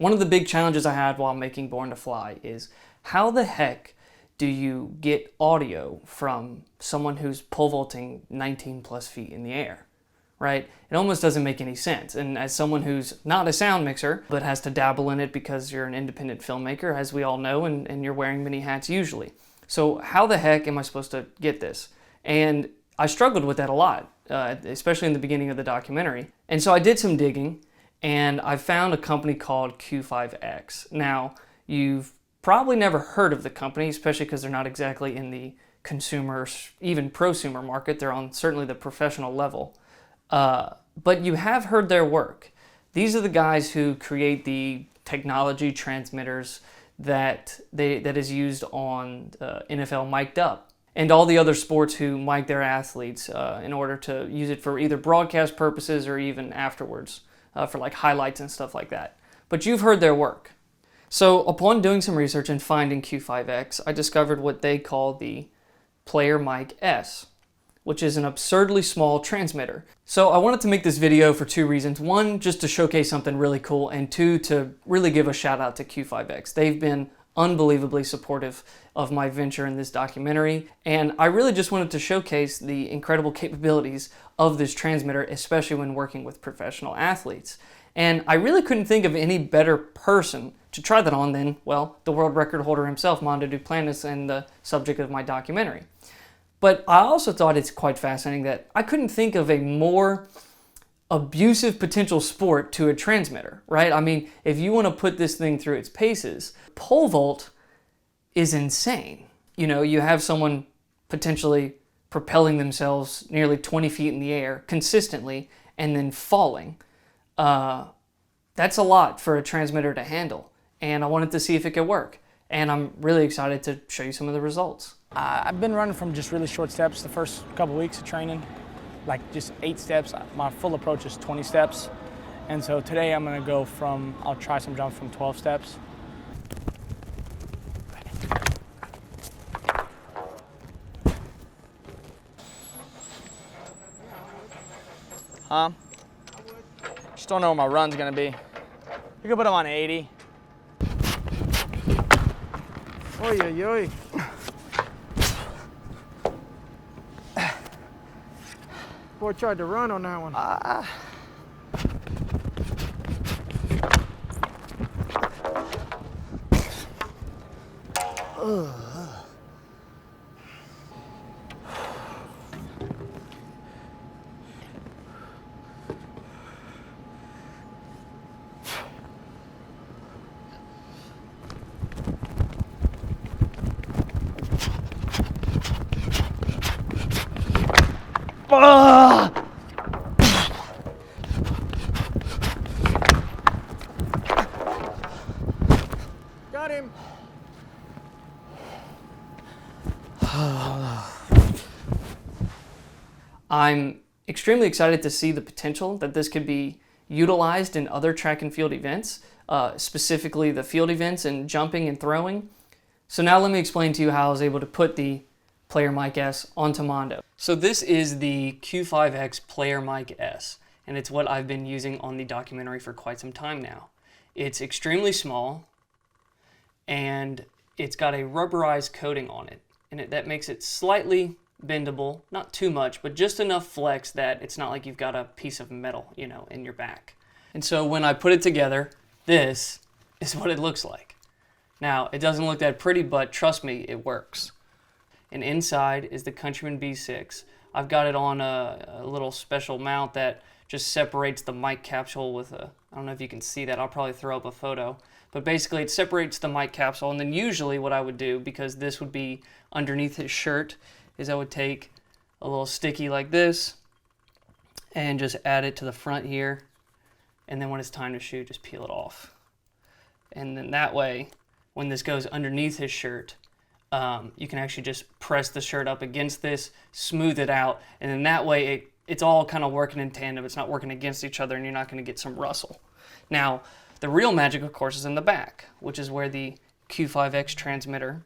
One of the big challenges I had while making Born to Fly is how the heck do you get audio from someone who's pole vaulting 19 plus feet in the air, right? It almost doesn't make any sense. And as someone who's not a sound mixer, but has to dabble in it because you're an independent filmmaker, as we all know, and you're wearing many hats usually. So how the heck am I supposed to get this? And I struggled with that a lot, especially in the beginning of the documentary. And so I did some digging, and I found a company called Q5X. Now, you've probably never heard of the company, especially because they're not exactly in the consumer, even prosumer market. They're on certainly the professional level. But you have heard their work. These are the guys who create the technology transmitters that is used on NFL Mic'd Up and all the other sports who mic their athletes in order to use it for either broadcast purposes or even afterwards for like highlights and stuff like that. But you've heard their work. So upon doing some research and finding Q5X, I discovered what they call the Player Mic S, which is an absurdly small transmitter. So I wanted to make this video for two reasons. One, just to showcase something really cool, and two, to really give a shout out to Q5X. They've been unbelievably supportive of my venture in this documentary, and I really just wanted to showcase the incredible capabilities of this transmitter, especially when working with professional athletes. And I really couldn't think of any better person to try that on than, well, the world record holder himself, Mondo Duplantis, and the subject of my documentary. But I also thought it's quite fascinating that I couldn't think of a more abusive potential sport to a transmitter, right? I mean, if you want to put this thing through its paces, pole vault is insane. You know, you have someone potentially propelling themselves nearly 20 feet in the air consistently and then falling. That's a lot for a transmitter to handle, and I wanted to see if it could work. And I'm really excited to show you some of the results. I've been running from just really short steps the first couple weeks of training, like just 8 steps. My full approach is 20 steps. And so today I'm gonna go from, I'll try some jumps from 12 steps. Just don't know where my run's gonna be. You can put them on 80. Oy, oy, oy. Boy tried to run on that one. Got him. I'm extremely excited to see the potential that this could be utilized in other track and field events, specifically the field events and jumping and throwing. So now let me explain to you how I was able to put the Player Mic S onto Mondo. So this is the Q5X Player Mic S, and it's what I've been using on the documentary for quite some time now. It's extremely small, and it's got a rubberized coating on it, and that makes it slightly bendable, not too much, but just enough flex that it's not like you've got a piece of metal, you know, in your back. And so when I put it together, this is what it looks like. Now, it doesn't look that pretty, but trust me, it works. And inside is the Countryman B6. I've got it on a little special mount that just separates the mic capsule with a, I don't know if you can see that, I'll probably throw up a photo. But basically it separates the mic capsule, and then usually what I would do, because this would be underneath his shirt, is I would take a little sticky like this and just add it to the front here, and then when it's time to shoot, just peel it off. And then that way, when this goes underneath his shirt, you can actually just press the shirt up against this, smooth it out, and then that way it's all kind of working in tandem. It's not working against each other, and you're not going to get some rustle. Now, the real magic, of course, is in the back, which is where the Q5X transmitter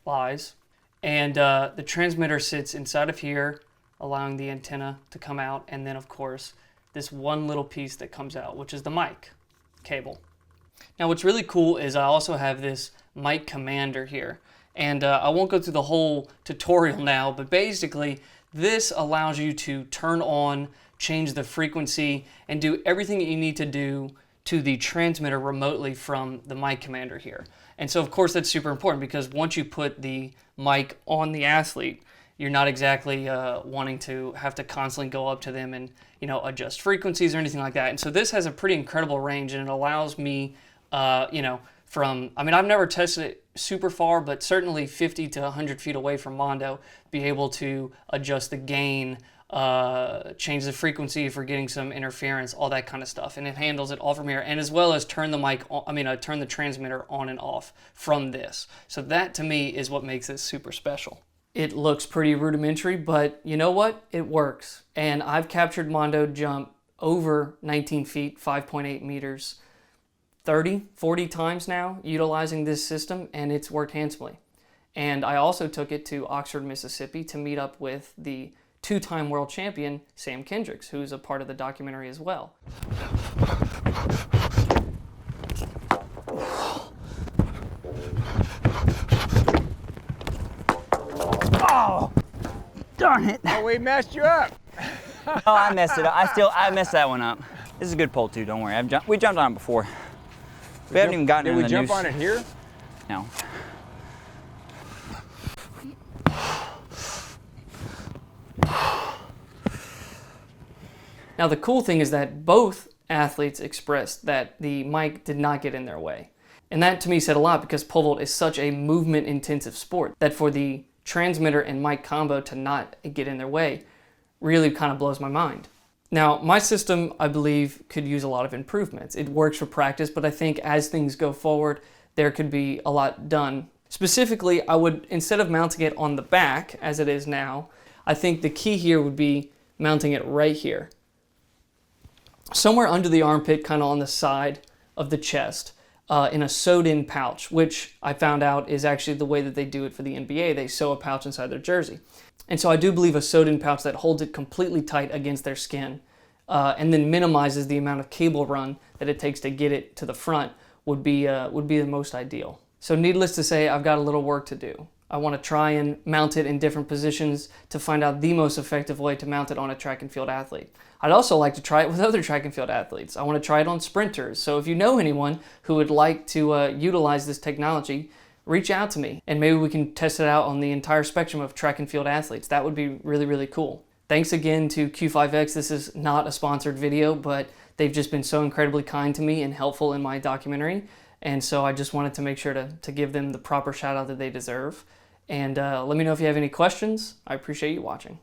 lies. And the transmitter sits inside of here, allowing the antenna to come out, and then, of course, this one little piece that comes out, which is the mic cable. Now what's really cool is I also have this mic commander here. And I won't go through the whole tutorial now, but basically this allows you to turn on, change the frequency, and do everything that you need to do to the transmitter remotely from the mic commander here. And so of course that's super important, because once you put the mic on the athlete, you're not exactly wanting to have to constantly go up to them and adjust frequencies or anything like that. And so this has a pretty incredible range, and it allows me from, I've never tested it super far, but certainly 50 to 100 feet away from Mondo, be able to adjust the gain, change the frequency if we're getting some interference, all that kind of stuff. And it handles it all from here, and as well as turn the mic on, turn the transmitter on and off from this. So that to me is what makes this super special. It looks pretty rudimentary, but you know what? It works. And I've captured Mondo jump over 19 feet, 5.8 meters, 30, 40 times now utilizing this system, and it's worked handsomely. And I also took it to Oxford, Mississippi to meet up with the two-time world champion, Sam Kendricks, who's a part of the documentary as well. Oh, darn it. Oh, we messed you up. No, I messed it up. I messed that one up. This is a good pole too, don't worry. We jumped on it before. We haven't even gotten in the noose. Did we jump on it here? No. Now the cool thing is that both athletes expressed that the mic did not get in their way. And that to me said a lot, because pole vault is such a movement intensive sport that for the transmitter and mic combo to not get in their way really kind of blows my mind. Now my system, I believe, could use a lot of improvements. It works for practice, but I think as things go forward, there could be a lot done. Specifically, I would, instead of mounting it on the back as it is now, I think the key here would be mounting it right here, somewhere under the armpit, kind of on the side of the chest, in a sewed-in pouch, which I found out is actually the way that they do it for the NBA. They sew a pouch inside their jersey. And so I do believe a sewed-in pouch that holds it completely tight against their skin, and then minimizes the amount of cable run that it takes to get it to the front would be the most ideal. So needless to say, I've got a little work to do. I want to try and mount it in different positions to find out the most effective way to mount it on a track and field athlete. I'd also like to try it with other track and field athletes. I want to try it on sprinters. So if you know anyone who would like to utilize this technology, reach out to me and maybe we can test it out on the entire spectrum of track and field athletes. That would be really, really cool. Thanks again to Q5X. This is not a sponsored video, but they've just been so incredibly kind to me and helpful in my documentary. And so I just wanted to make sure to give them the proper shout out that they deserve. And let me know if you have any questions. I appreciate you watching.